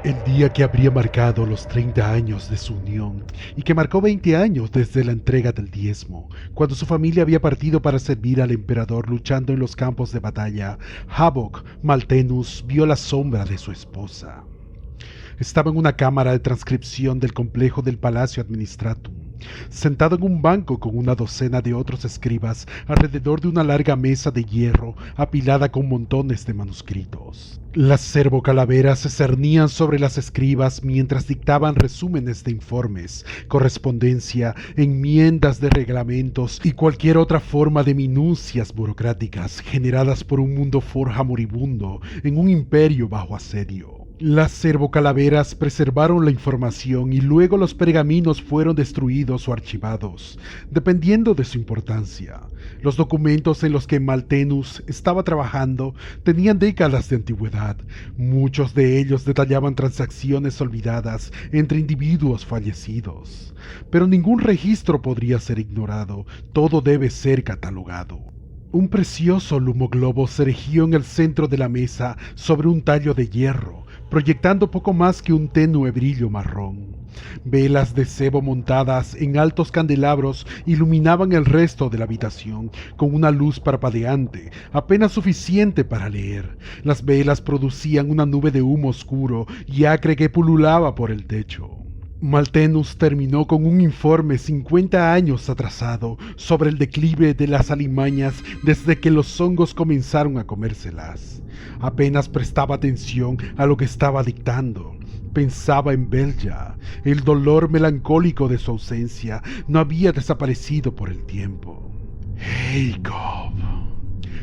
El día que habría marcado los 30 años de su unión y que marcó 20 años desde la entrega del diezmo, cuando su familia había partido para servir al emperador luchando en los campos de batalla, Havok Maltenus vio la sombra de su esposa. Estaba en una cámara de transcripción del complejo del Palacio Administratum, sentado en un banco con una docena de otros escribas alrededor de una larga mesa de hierro apilada con montones de manuscritos. Las cervocalaveras se cernían sobre las escribas mientras dictaban resúmenes de informes, correspondencia, enmiendas de reglamentos y cualquier otra forma de minucias burocráticas generadas por un mundo forja moribundo en un imperio bajo asedio. Las cervocalaveras preservaron la información y luego los pergaminos fueron destruidos o archivados, dependiendo de su importancia. Los documentos en los que Maltenus estaba trabajando tenían décadas de antigüedad. Muchos de ellos detallaban transacciones olvidadas entre individuos fallecidos. Pero ningún registro podría ser ignorado, todo debe ser catalogado. Un precioso lumoglobo se erigió en el centro de la mesa sobre un tallo de hierro, proyectando poco más que un tenue brillo marrón. Velas de cebo montadas en altos candelabros iluminaban el resto de la habitación con una luz parpadeante, apenas suficiente para leer. Las velas producían una nube de humo oscuro y acre que pululaba por el techo. Maltenus terminó con un informe 50 años atrasado sobre el declive de las alimañas desde que los hongos comenzaron a comérselas. Apenas prestaba atención a lo que estaba dictando. Pensaba en Belja. El dolor melancólico de su ausencia no había desaparecido por el tiempo. Jacob.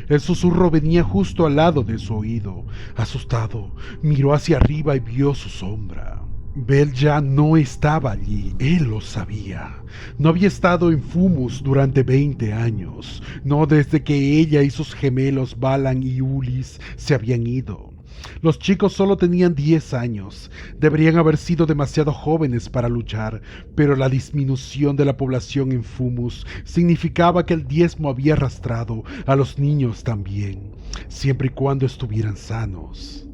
El susurro venía justo al lado de su oído. Asustado, miró hacia arriba y vio su sombra. Belja no estaba allí, él lo sabía. No había estado en Fumus durante 20 años, no desde que ella y sus gemelos Balan y Ulis se habían ido. Los chicos solo tenían 10 años, deberían haber sido demasiado jóvenes para luchar, pero la disminución de la población en Fumus significaba que el diezmo había arrastrado a los niños también, siempre y cuando estuvieran sanos.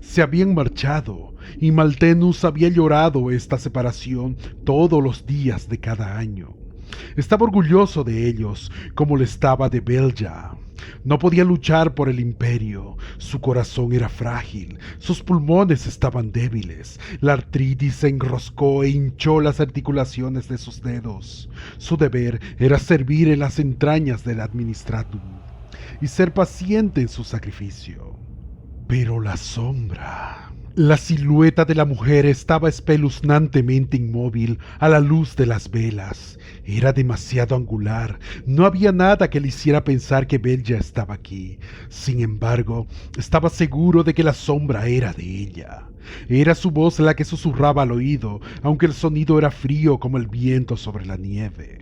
Se habían marchado, y Maltenus había llorado esta separación todos los días de cada año. Estaba orgulloso de ellos, como lo estaba de Belja. No podía luchar por el imperio, su corazón era frágil, sus pulmones estaban débiles, la artritis se enroscó e hinchó las articulaciones de sus dedos. Su deber era servir en las entrañas del Administratum y ser paciente en su sacrificio. Pero la sombra... La silueta de la mujer estaba espeluznantemente inmóvil a la luz de las velas. Era demasiado angular. No había nada que le hiciera pensar que Belja estaba aquí. Sin embargo, estaba seguro de que la sombra era de ella. Era su voz la que susurraba al oído, aunque el sonido era frío como el viento sobre la nieve.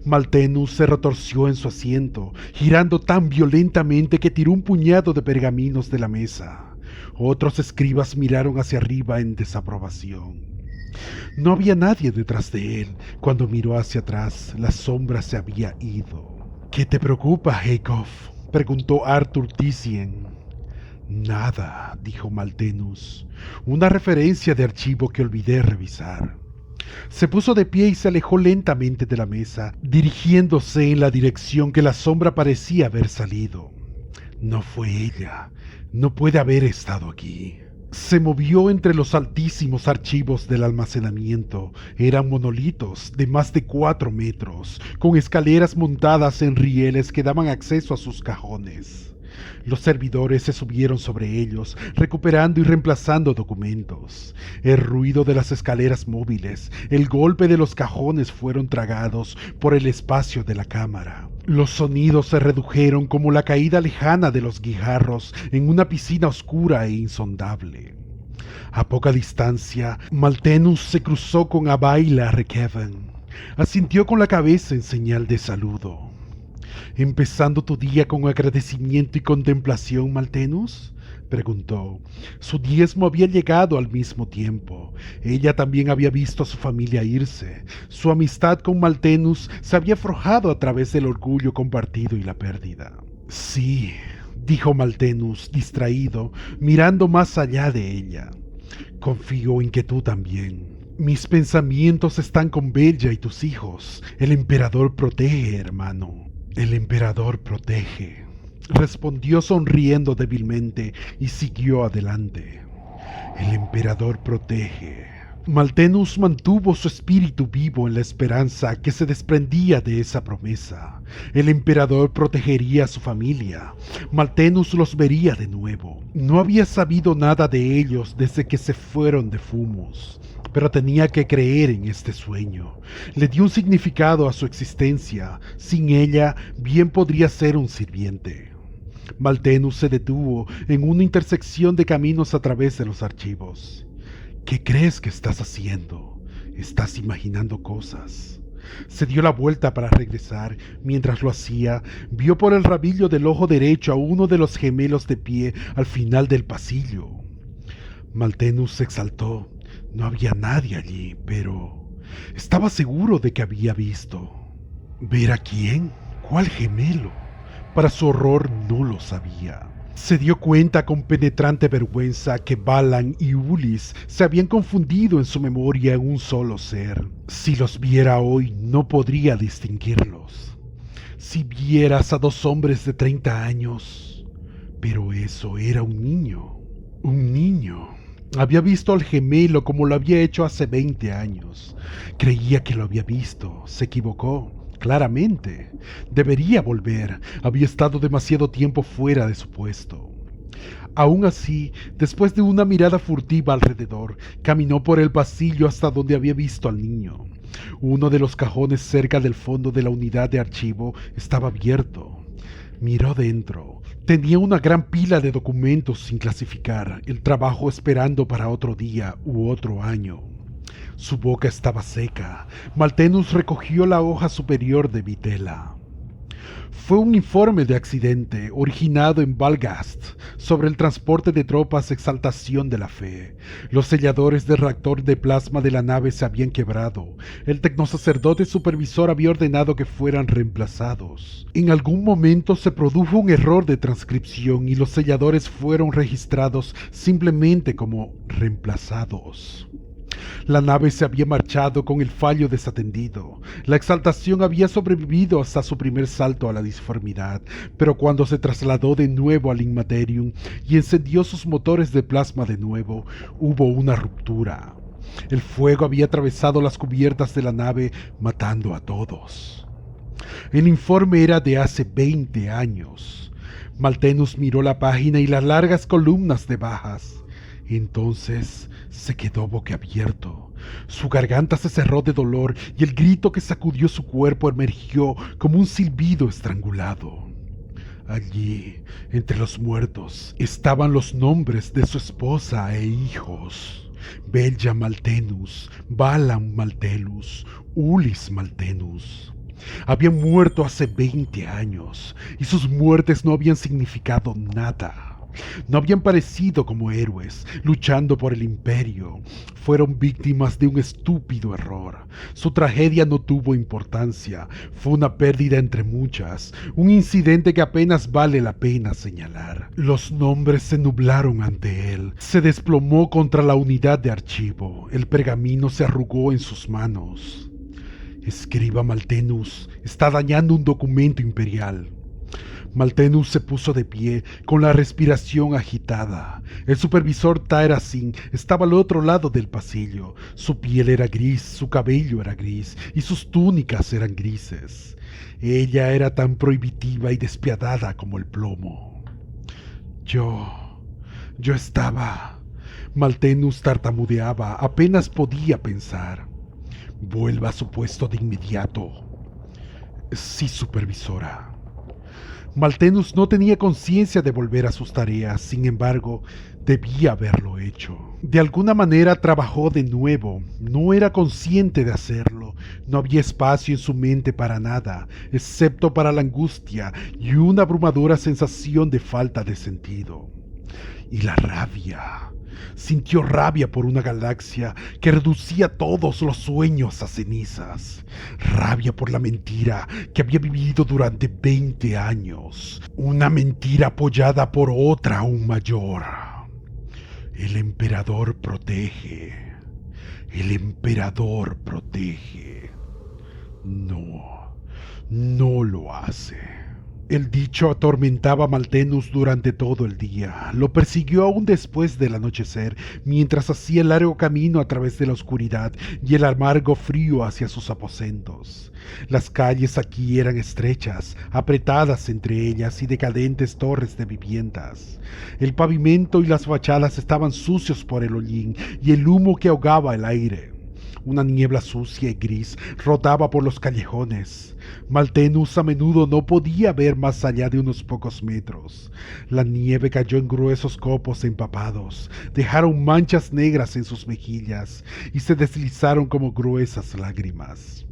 Maltenus se retorció en su asiento, girando tan violentamente que tiró un puñado de pergaminos de la mesa. Otros escribas miraron hacia arriba en desaprobación. No había nadie detrás de él. Cuando miró hacia atrás, la sombra se había ido. ¿Qué te preocupa, Jacob?, preguntó Arthur Tissien. Nada, dijo Maltenus. Una referencia de archivo que olvidé revisar. Se puso de pie y se alejó lentamente de la mesa, dirigiéndose en la dirección que la sombra parecía haber salido. No fue ella. No puede haber estado aquí. Se movió entre los altísimos archivos del almacenamiento. Eran monolitos de más de 4 metros, con escaleras montadas en rieles que daban acceso a sus cajones. Los servidores se subieron sobre ellos, recuperando y reemplazando documentos. El ruido de las escaleras móviles, el golpe de los cajones fueron tragados por el espacio de la cámara. Los sonidos se redujeron como la caída lejana de los guijarros en una piscina oscura e insondable. A poca distancia, Maltenus se cruzó con Abaila Rekeven. Asintió con la cabeza en señal de saludo. ¿Empezando tu día con agradecimiento y contemplación, Maltenus?, preguntó. Su diezmo había llegado al mismo tiempo. Ella también había visto a su familia irse. Su amistad con Maltenus se había forjado a través del orgullo compartido y la pérdida. Sí, dijo Maltenus, distraído, mirando más allá de ella. Confío en que tú también. Mis pensamientos están con Bella y tus hijos. El emperador protege, hermano. El emperador protege. Respondió sonriendo débilmente y siguió adelante. El emperador protege. Maltenius mantuvo su espíritu vivo en la esperanza que se desprendía de esa promesa. El emperador protegería a su familia. Maltenius los vería de nuevo. No había sabido nada de ellos desde que se fueron de Fumus, pero tenía que creer en este sueño. Le dio un significado a su existencia. Sin ella, bien podría ser un sirviente. Maltenius se detuvo en una intersección de caminos a través de los archivos. ¿Qué crees que estás haciendo? Estás imaginando cosas. Se dio la vuelta para regresar. Mientras lo hacía, vio por el rabillo del ojo derecho a uno de los gemelos de pie al final del pasillo. Maltenius se exaltó. No había nadie allí, pero estaba seguro de que había visto. ¿Ver a quién? ¿Cuál gemelo? Para su horror no lo sabía. Se dio cuenta con penetrante vergüenza que Balan y Ulis se habían confundido en su memoria en un solo ser. Si los viera hoy, no podría distinguirlos. Si vieras a dos hombres de 30 años... Pero eso era un niño. Un niño. Había visto al gemelo como lo había hecho hace 20 años. Creía que lo había visto. Se equivocó. Claramente, debería volver. Había estado demasiado tiempo fuera de su puesto. Aún así, después de una mirada furtiva alrededor, caminó por el pasillo hasta donde había visto al niño. Uno de los cajones cerca del fondo de la unidad de archivo estaba abierto. Miró dentro. Tenía una gran pila de documentos sin clasificar, el trabajo esperando para otro día u otro año. Su boca estaba seca. Maltenius recogió la hoja superior de Vitela. Fue un informe de accidente originado en Valgast sobre el transporte de tropas Exaltación de la Fe. Los selladores del reactor de plasma de la nave se habían quebrado. El tecnosacerdote supervisor había ordenado que fueran reemplazados. En algún momento se produjo un error de transcripción y los selladores fueron registrados simplemente como reemplazados. La nave se había marchado con el fallo desatendido. La Exaltación había sobrevivido hasta su primer salto a la disformidad, pero cuando se trasladó de nuevo al Inmaterium y encendió sus motores de plasma de nuevo, hubo una ruptura. El fuego había atravesado las cubiertas de la nave, matando a todos. El informe era de hace 20 años. Maltenius miró la página y las largas columnas de bajas. Entonces se quedó boquiabierto. Su garganta se cerró de dolor y el grito que sacudió su cuerpo emergió como un silbido estrangulado. Allí, entre los muertos, estaban los nombres de su esposa e hijos. Bella Maltenius, Balan Maltenius, Ulis Maltenius. Habían muerto hace 20 años y sus muertes no habían significado nada. No habían parecido como héroes, luchando por el imperio. Fueron víctimas de un estúpido error. Su tragedia no tuvo importancia. Fue una pérdida entre muchas, un incidente que apenas vale la pena señalar. Los nombres se nublaron ante él. Se desplomó contra la unidad de archivo. El pergamino se arrugó en sus manos. Escriba Maltenius, está dañando un documento imperial. Maltenius se puso de pie, con la respiración agitada. El supervisor Taerasin estaba al otro lado del pasillo. Su piel era gris, su cabello era gris, y sus túnicas eran grises. Ella era tan prohibitiva y despiadada como el plomo. Yo estaba... Maltenius tartamudeaba, apenas podía pensar. Vuelva a su puesto de inmediato. Sí, supervisora. Maltenius no tenía conciencia de volver a sus tareas, sin embargo, debía haberlo hecho. De alguna manera trabajó de nuevo, no era consciente de hacerlo, no había espacio en su mente para nada, excepto para la angustia y una abrumadora sensación de falta de sentido. Y la rabia. Sintió rabia por una galaxia que reducía todos los sueños a cenizas. Rabia por la mentira que había vivido durante 20 años. Una mentira apoyada por otra aún mayor. El emperador protege. El emperador protege. No, no lo hace. El dicho atormentaba a Malthenus durante todo el día. Lo persiguió aún después del anochecer, mientras hacía el largo camino a través de la oscuridad y el amargo frío hacia sus aposentos. Las calles aquí eran estrechas, apretadas entre ellas y decadentes torres de viviendas. El pavimento y las fachadas estaban sucios por el hollín y el humo que ahogaba el aire. Una niebla sucia y gris rotaba por los callejones. Malthenus a menudo no podía ver más allá de unos pocos metros. La nieve cayó en gruesos copos empapados, dejaron manchas negras en sus mejillas y se deslizaron como gruesas lágrimas.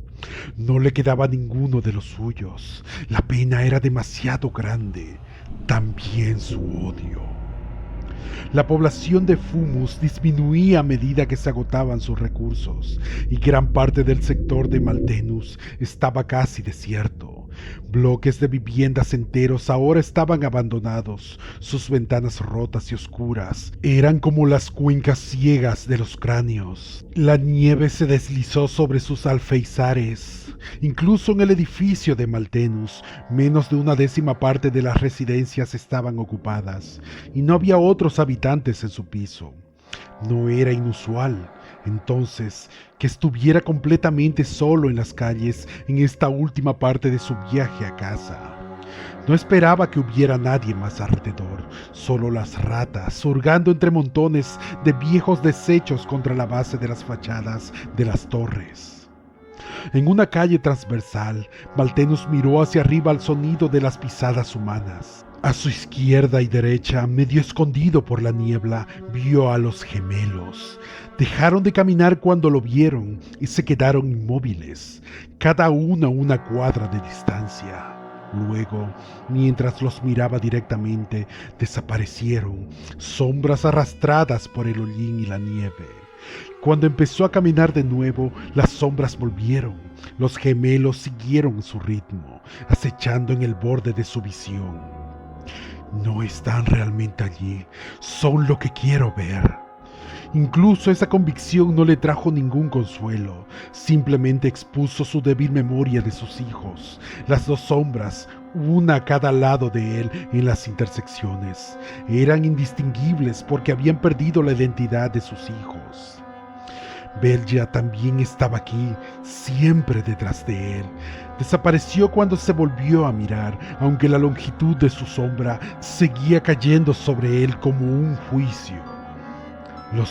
No le quedaba ninguno de los suyos. La pena era demasiado grande, también su odio. La población de Fumus disminuía a medida que se agotaban sus recursos, y gran parte del sector de Malthenus estaba casi desierto. Bloques de viviendas enteros ahora estaban abandonados, sus ventanas rotas y oscuras eran como las cuencas ciegas de los cráneos. La nieve se deslizó sobre sus alféizares. Incluso en el edificio de Malthenus, menos de una décima parte de las residencias estaban ocupadas, y no había otros habitantes en su piso. No era inusual, entonces, que estuviera completamente solo en las calles en esta última parte de su viaje a casa. No esperaba que hubiera nadie más alrededor, solo las ratas hurgando entre montones de viejos desechos contra la base de las fachadas de las torres. En una calle transversal, Malthenus miró hacia arriba al sonido de las pisadas humanas. A su izquierda y derecha, medio escondido por la niebla, vio a los gemelos. Dejaron de caminar cuando lo vieron y se quedaron inmóviles, cada uno a una cuadra de distancia. Luego, mientras los miraba directamente, desaparecieron, sombras arrastradas por el hollín y la nieve. Cuando empezó a caminar de nuevo, las sombras volvieron. Los gemelos siguieron su ritmo, acechando en el borde de su visión. No están realmente allí, son lo que quiero ver. Incluso esa convicción no le trajo ningún consuelo, simplemente expuso su débil memoria de sus hijos, las dos sombras, una a cada lado de él en las intersecciones. Eran indistinguibles porque habían perdido la identidad de sus hijos. Belja también estaba aquí, siempre detrás de él. Desapareció cuando se volvió a mirar, aunque la longitud de su sombra seguía cayendo sobre él como un juicio. Lo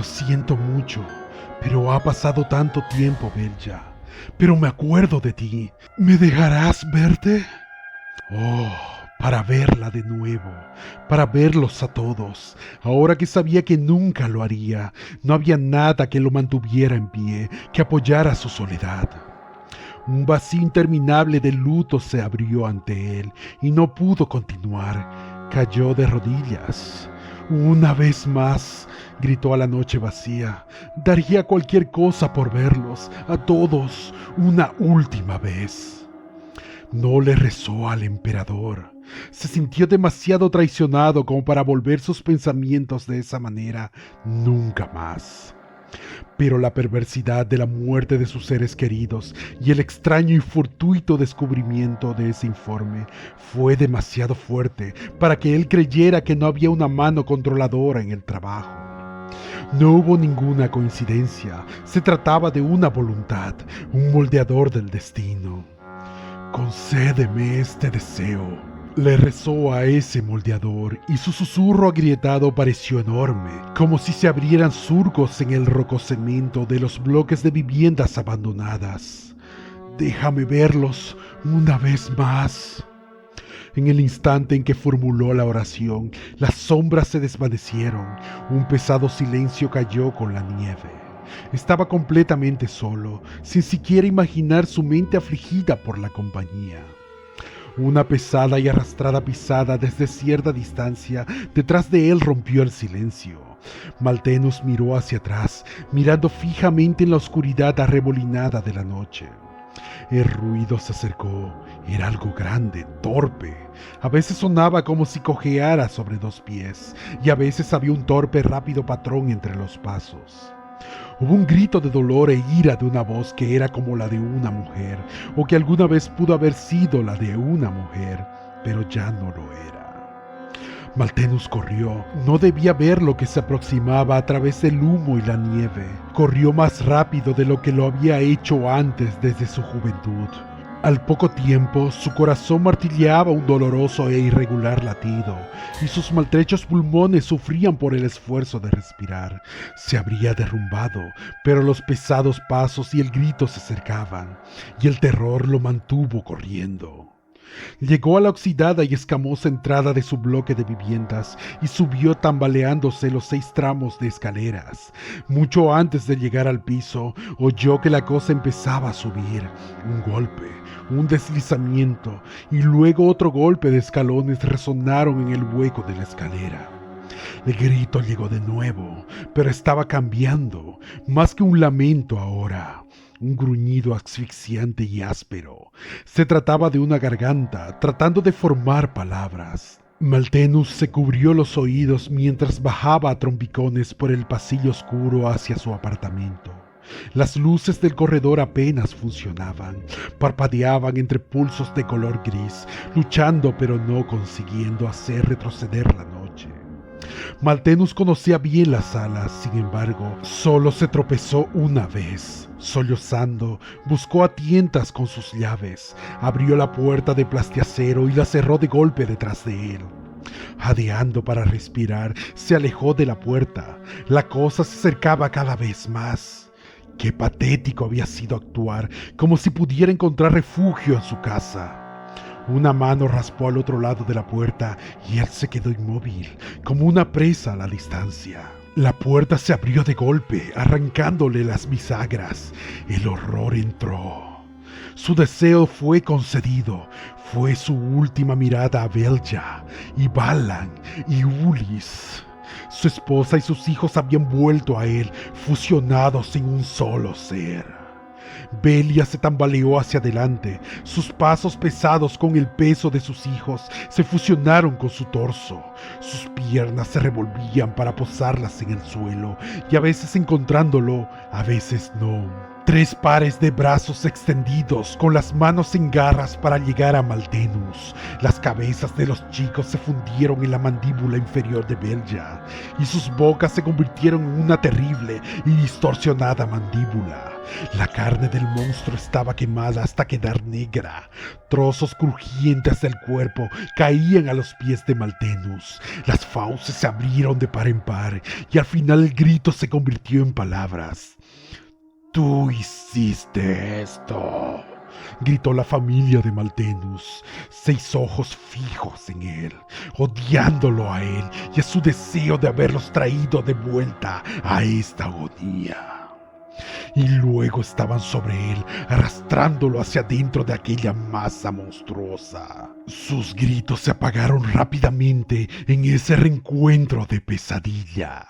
siento mucho, pero ha pasado tanto tiempo, Belja. Pero me acuerdo de ti. ¿Me dejarás verte? Oh, para verla de nuevo, para verlos a todos. Ahora que sabía que nunca lo haría, no había nada que lo mantuviera en pie, que apoyara su soledad. Un vacío interminable de luto se abrió ante él y no pudo continuar. Cayó de rodillas. Una vez más, gritó a la noche vacía, daría cualquier cosa por verlos, a todos, una última vez. No le rezó al emperador. Se sintió demasiado traicionado como para volver sus pensamientos de esa manera nunca más. Pero la perversidad de la muerte de sus seres queridos y el extraño y fortuito descubrimiento de ese informe fue demasiado fuerte para que él creyera que no había una mano controladora en el trabajo. No hubo ninguna coincidencia, se trataba de una voluntad, un moldeador del destino. Concédeme este deseo. Le rezó a ese moldeador y su susurro agrietado pareció enorme, como si se abrieran surcos en el rococemento de los bloques de viviendas abandonadas. Déjame verlos una vez más. En el instante en que formuló la oración, las sombras se desvanecieron, un pesado silencio cayó con la nieve. Estaba completamente solo, sin siquiera imaginar su mente afligida por la compañía. Una pesada y arrastrada pisada desde cierta distancia detrás de él rompió el silencio. Malthenus miró hacia atrás, mirando fijamente en la oscuridad arrebolinada de la noche. El ruido se acercó. Era algo grande, torpe. A veces sonaba como si cojeara sobre dos pies, y a veces había un torpe rápido patrón entre los pasos. Hubo un grito de dolor e ira de una voz que era como la de una mujer, o que alguna vez pudo haber sido la de una mujer, pero ya no lo era. Malthenus corrió. No debía ver lo que se aproximaba a través del humo y la nieve. Corrió más rápido de lo que lo había hecho antes desde su juventud. Al poco tiempo, su corazón martilleaba un doloroso e irregular latido, y sus maltrechos pulmones sufrían por el esfuerzo de respirar. Se habría derrumbado, pero los pesados pasos y el grito se acercaban, y el terror lo mantuvo corriendo. Llegó a la oxidada y escamosa entrada de su bloque de viviendas y subió tambaleándose los 6 tramos de escaleras. Mucho antes de llegar al piso, oyó que la cosa empezaba a subir. Un golpe, un deslizamiento y luego otro golpe de escalones resonaron en el hueco de la escalera. El grito llegó de nuevo, pero estaba cambiando, más que un lamento ahora. Un gruñido asfixiante y áspero. Se trataba de una garganta, tratando de formar palabras. Malthenus se cubrió los oídos mientras bajaba a trompicones por el pasillo oscuro hacia su apartamento. Las luces del corredor apenas funcionaban, parpadeaban entre pulsos de color gris, luchando pero no consiguiendo hacer retroceder la noche. Malthenus conocía bien las salas, sin embargo, solo se tropezó una vez. Sollozando, buscó a tientas con sus llaves, abrió la puerta de plastiacero y la cerró de golpe detrás de él. Jadeando para respirar, se alejó de la puerta. La cosa se acercaba cada vez más. Qué patético había sido actuar, como si pudiera encontrar refugio en su casa. Una mano raspó al otro lado de la puerta y él se quedó inmóvil, como una presa a la distancia. La puerta se abrió de golpe, arrancándole las bisagras. El horror entró. Su deseo fue concedido. Fue su última mirada a Belja, y Balan, y Ulis. Su esposa y sus hijos habían vuelto a él, fusionados en un solo ser. Velia se tambaleó hacia adelante. Sus pasos pesados con el peso de sus hijos se fusionaron con su torso. Sus piernas se revolvían para posarlas en el suelo, y a veces encontrándolo, a veces no. 3 pares de brazos extendidos, con las manos en garras para llegar a Malthenus. Las cabezas de los chicos se fundieron en la mandíbula inferior de Belja, y sus bocas se convirtieron en una terrible y distorsionada mandíbula. La carne del monstruo estaba quemada hasta quedar negra. Trozos crujientes del cuerpo caían a los pies de Malthenus. Las fauces se abrieron de par en par, y al final el grito se convirtió en palabras. «Tú hiciste esto», gritó la familia de Malthenus, 6 ojos fijos en él, odiándolo a él y a su deseo de haberlos traído de vuelta a esta agonía. Y luego estaban sobre él, arrastrándolo hacia dentro de aquella masa monstruosa. Sus gritos se apagaron rápidamente en ese reencuentro de pesadilla.